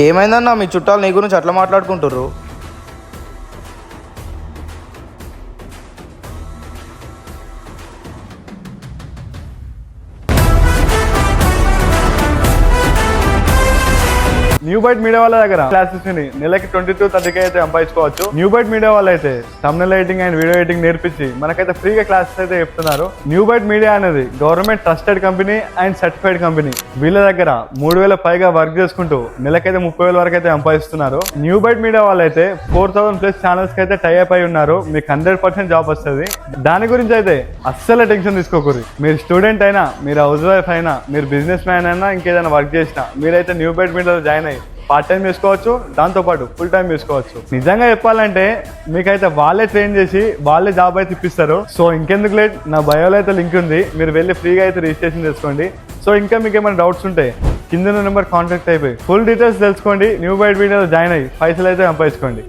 ఏమైందన్నా మీ చుట్టాలు నీ గురించి అట్లా మాట్లాడుకుంటుర్రు? న్యూ బైట్ మీడియా వాళ్ళ దగ్గర క్లాసెస్ ని నెలకి 20-30K అయితే సంపాదించుకోవచ్చు. న్యూ బైట్ మీడియా వాళ్ళు అయితే thumbnail editing and video editing నేర్పించి మనకైతే ఫ్రీగా క్లాసెస్ అయితే చెప్తున్నారు. న్యూ బైట్ మీడియా అనేది government trusted company and certified company. వీళ్ళ దగ్గర 3,000 పైగా వర్క్ చేసుకుంటూ నెలకైతే 30,000 వరకు అయితే సంపాదిస్తున్నారు. న్యూ బైట్ మీడియా వాళ్ళు అయితే 4,000+ ఛానల్స్ కి అయితే టైఅప్ అయి ఉన్నారు. మీకు 100% జాబ్ వస్తుంది. దాని గురించి అయితే అస్సలు టెన్షన్ తీసుకోకూడదు. మీరు స్టూడెంట్ అయినా, మీరు హౌస్ వైఫ్ అయినా, మీరు బిజినెస్ మ్యాన్ అయినా, ఇంకేదైనా వర్క్ చేసినా మీరైతే న్యూ బైట్ మీడియాలో జాయిన్ అయ్యి పార్ట్ టైం చేసుకోవచ్చు, దాంతోపాటు ఫుల్ టైం చేసుకోవచ్చు. నిజంగా చెప్పాలంటే మీకైతే వాళ్ళే ట్రైన్ చేసి వాళ్ళే జాబ్ అయితే ఇప్పిస్తారు. సో ఇంకెందుకు లేట్, నా బయోలో అయితే లింక్ ఉంది, మీరు వెళ్ళి ఫ్రీగా అయితే రిజిస్ట్రేషన్ చేసుకోండి. సో ఇంకా మీకు ఏమైనా డౌట్స్ ఉంటే కింద నెంబర్ కాంటాక్ట్ అయిపోయి ఫుల్ డీటెయిల్స్ తెలుసుకోండి. న్యూ బైట్ మీడియాలో జాయిన్ అయ్యి పైసలు అయితే సంపాదించుకోండి.